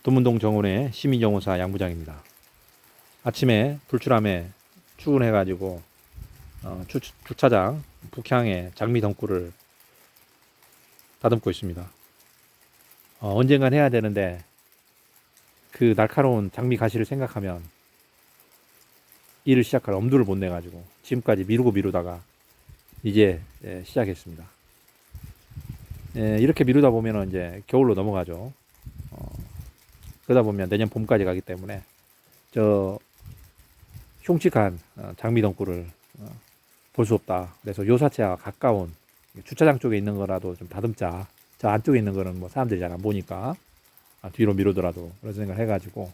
도문동 정원의 시민정원사 양부장입니다. 아침에 불출함에 출근해가지고 주차장 북향에 장미 덩굴을 다듬고 있습니다. 언젠간 해야 되는데 그 날카로운 장미 가시를 생각하면 일을 시작할 엄두를 못 내가지고 지금까지 미루다가 이제 시작했습니다. 이렇게 미루다 보면 이제 겨울로 넘어가죠. 그러다 보면 내년 봄까지 가기 때문에 저 흉측한 장미 덩굴을 볼 수 없다. 그래서 요사체와 가까운 주차장 쪽에 있는 거라도 좀 다듬자. 저 안쪽에 있는 거는 뭐 사람들이 잘 안 보니까 뒤로 미루더라도 그런 생각을 해가지고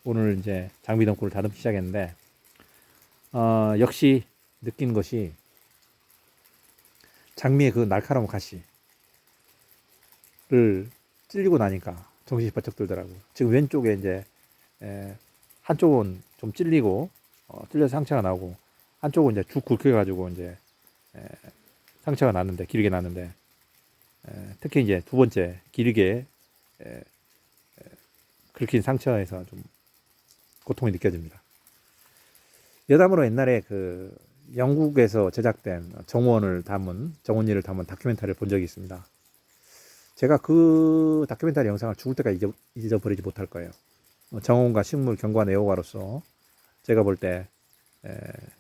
오늘 이제 장미 덩굴을 다듬기 시작했는데 역시 느낀 것이 장미의 그 날카로운 가시를 찔리고 나니까 정신이 바짝 들더라고. 지금 왼쪽에 이제 한쪽은 좀 찔리고 찔려서 상처가 나고 한쪽은 이제 죽 굵혀가지고 이제 상처가 났는데 길게 났는데 특히 이제 두 번째 길게 긁힌 상처에서 좀 고통이 느껴집니다. 여담으로 옛날에 그 영국에서 제작된 정원일을 담은 다큐멘터리를 본 적이 있습니다. 제가 그 다큐멘터리 영상을 죽을 때까지 잊어버리지 못할 거예요. 정원과 식물 경관 애호가로서 제가 볼 때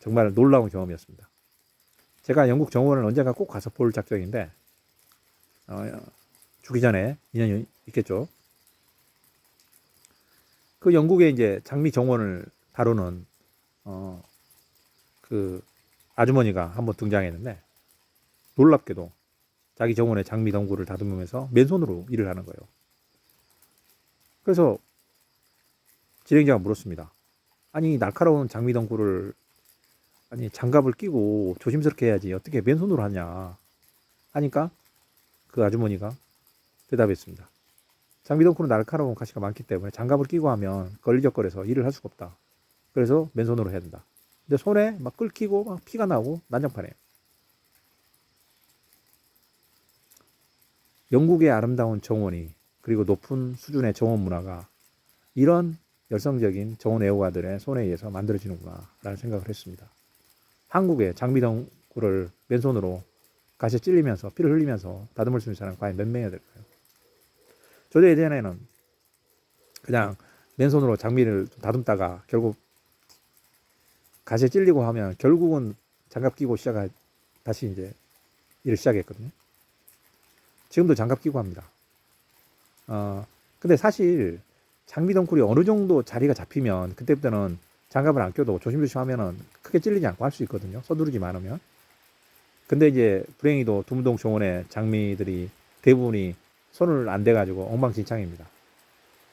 정말 놀라운 경험이었습니다. 제가 영국 정원을 언젠가 꼭 가서 볼 작정인데 죽기 전에 인연이 있겠죠. 그 영국의 이제 장미 정원을 다루는 그 아주머니가 한번 등장했는데 놀랍게도 자기 정원의 장미 덩굴을 다듬으면서 맨손으로 일을 하는 거예요. 그래서 진행자가 물었습니다. 아니 날카로운 장미 덩굴을 아니 장갑을 끼고 조심스럽게 해야지 어떻게 맨손으로 하냐 하니까 그 아주머니가 대답했습니다. 장미 덩굴은 날카로운 가시가 많기 때문에 장갑을 끼고 하면 걸리적거려서 일을 할 수가 없다. 그래서 맨손으로 해야 된다. 근데 손에 막 끓기고 막 피가 나고 난장판이에요. 영국의 아름다운 정원이 그리고 높은 수준의 정원 문화가 이런 열성적인 정원 애호가들의 손에 의해서 만들어지는구나 라는 생각을 했습니다. 한국의 장미 덩굴을 맨손으로 가시에 찔리면서 피를 흘리면서 다듬을 수 있는 사람은 과연 몇 명이나 될까요? 저도 예전에는 그냥 맨손으로 장미를 다듬다가 결국 가시에 찔리고 하면 결국은 장갑 끼고 다시 이제 일을 시작했거든요. 지금도 장갑 끼고 합니다. 근데 사실 장미 덩굴이 어느 정도 자리가 잡히면 그때부터는 장갑을 안 껴도 조심조심 하면은 크게 찔리지 않고 할 수 있거든요. 서두르지만 않으면. 근데 이제 불행히도 두문동 정원의 장미들이 대부분이 손을 안 대가지고 엉망진창입니다.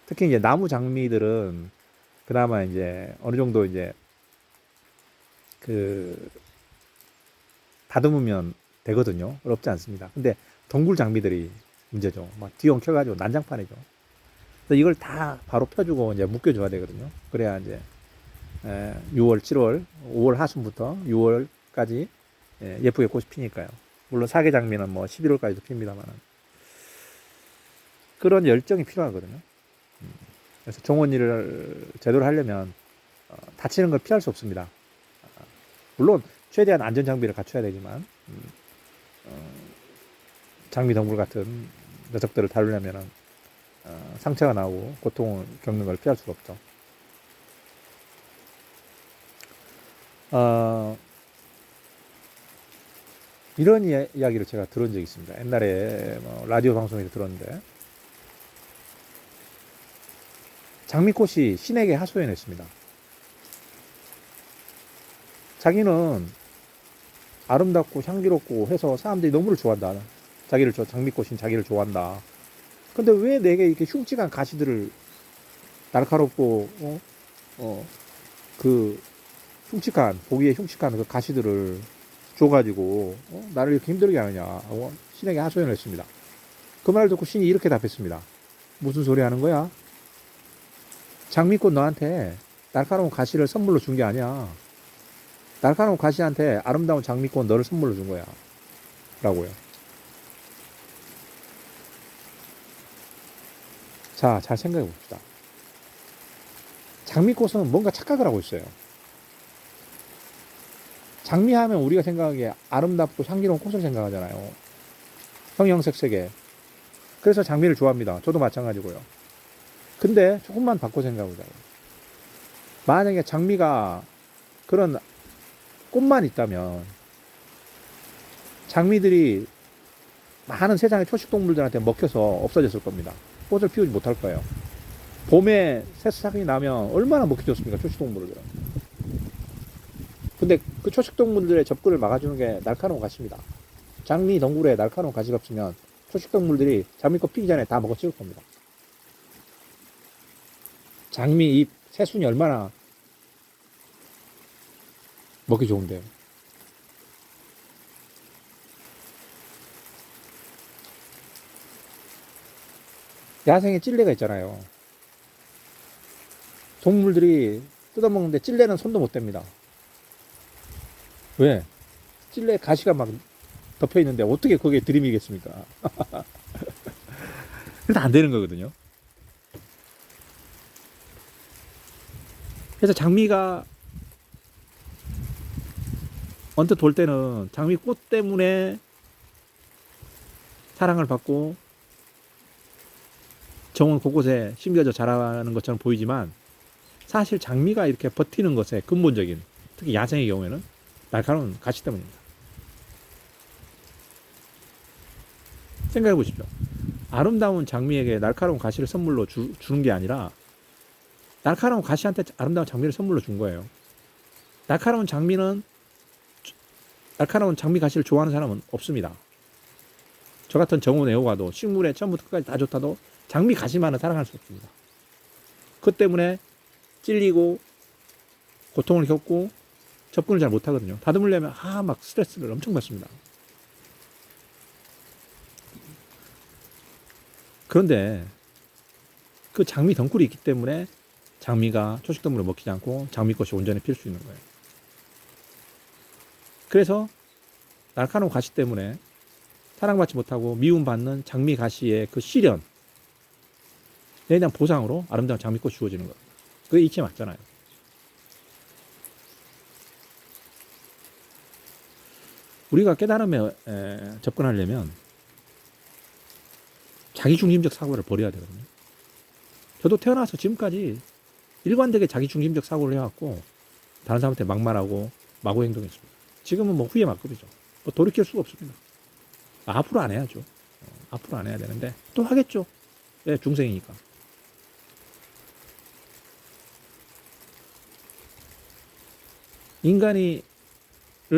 특히 이제 나무 장미들은 그나마 이제 어느 정도 이제 그 다듬으면 되거든요. 어렵지 않습니다. 근데 덩굴 장미들이 문제죠. 막 뒤엉켜가지고 난장판이죠. 그래서 이걸 다 바로 펴주고 이제 묶여줘야 되거든요. 그래야 이제 6월, 7월, 5월 하순부터 6월까지 예쁘게 꽃이 피니까요. 물론 사계 장미는 뭐 11월까지도 핍니다만은 그런 열정이 필요하거든요. 그래서 정원 일을 제대로 하려면 다치는 걸 피할 수 없습니다. 물론 최대한 안전 장비를 갖춰야 되지만 장미 덩굴 같은 녀석들을 다루려면 상처가 나고 고통을 겪는 걸 피할 수가 없죠. 이런 이야기를 제가 들은 적이 있습니다. 옛날에 뭐 라디오 방송에서 들었는데 장미꽃이 신에게 하소연했습니다. 자기는 아름답고 향기롭고 해서 사람들이 너무를 좋아한다. 장미꽃인 자기를 좋아한다. 근데 왜 내게 이렇게 흉측한 가시들을 날카롭고 그 보기에 흉측한 그 가시들을 줘가지고 나를 이렇게 힘들게 하느냐 하고 신에게 하소연을 했습니다. 그 말을 듣고 신이 이렇게 답했습니다. 무슨 소리 하는 거야? 장미꽃 너한테 날카로운 가시를 선물로 준 게 아니야. 날카로운 가시한테 아름다운 장미꽃 너를 선물로 준 거야 라고요. 자, 잘 생각해 봅시다. 장미꽃은 뭔가 착각을 하고 있어요. 장미하면 우리가 생각하기에 아름답고 향기로운 꽃을 생각하잖아요. 형형색색에. 그래서 장미를 좋아합니다. 저도 마찬가지고요. 근데 조금만 바꿔 생각해보자고요. 만약에 장미가 그런 꽃만 있다면 장미들이 많은 세상의 초식동물들한테 먹혀서 없어졌을 겁니다. 꽃을 피우지 못할 거예요. 봄에 새싹이 나면 얼마나 먹혀졌습니까? 초식동물들은. 근데 그 초식동물들의 접근을 막아주는 게 날카로운 가시입니다. 장미 덩굴에 날카로운 가시가 없으면 초식동물들이 장미꽃 피기 전에 다 먹어 치울 겁니다. 장미 잎 새순이 얼마나 먹기 좋은데요. 야생에 찔레가 있잖아요. 동물들이 뜯어먹는데 찔레는 손도 못 댑니다. 왜? 찔레 가시가 막 덮여 있는데 어떻게 거기에 들이미겠습니까? 그래서 안 되는 거거든요. 그래서 장미가 언뜻 돌 때는 장미 꽃 때문에 사랑을 받고 정원 곳곳에 심겨져 자라는 것처럼 보이지만 사실 장미가 이렇게 버티는 것에 근본적인, 특히 야생의 경우에는 날카로운 가시 때문입니다. 생각해 보십시오. 아름다운 장미에게 날카로운 가시를 선물로 주는 게 아니라 날카로운 가시한테 아름다운 장미를 선물로 준 거예요. 날카로운 장미 가시를 좋아하는 사람은 없습니다. 저 같은 정원 애호가도 식물에 처음부터 끝까지 다 좋다도 장미 가시만은 사랑할 수 없습니다. 그 때문에 찔리고 고통을 겪고 접근을 잘 못하거든요. 다듬으려면 막 스트레스를 엄청 받습니다. 그런데 그 장미 덩굴이 있기 때문에 장미가 초식동물을 먹히지 않고 장미꽃이 온전히 필 수 있는 거예요. 그래서 날카로운 가시 때문에 사랑받지 못하고 미움받는 장미 가시의 그 시련에 대한 보상으로 아름다운 장미꽃이 주어지는 거예요. 그게 이치에 맞잖아요. 우리가 깨달음에 접근하려면 자기중심적 사고를 버려야 되거든요. 저도 태어나서 지금까지 일관되게 자기중심적 사고를 해왔고 다른 사람한테 막말하고 마구 행동했습니다. 지금은 뭐 후회 막급이죠. 뭐 돌이킬 수가 없습니다. 앞으로 안 해야죠. 앞으로 안 해야 되는데 또 하겠죠. 예, 중생이니까. 인간이를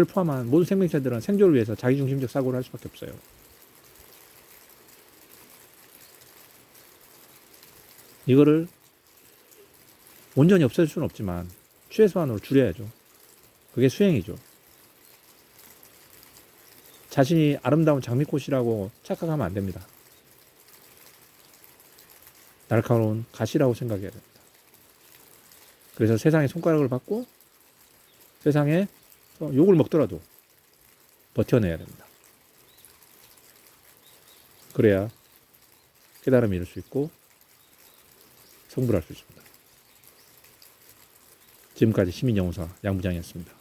포함한 모든 생명체들은 생존을 위해서 자기중심적 사고를 할 수밖에 없어요. 이거를 온전히 없앨 수는 없지만 최소한으로 줄여야죠. 그게 수행이죠. 자신이 아름다운 장미꽃이라고 착각하면 안 됩니다. 날카로운 가시라고 생각해야 됩니다. 그래서 세상에 손가락을 받고 세상에 욕을 먹더라도 버텨내야 됩니다. 그래야 깨달음을 이룰 수 있고 성불할 수 있습니다. 지금까지 시민영웅사 양부장이었습니다.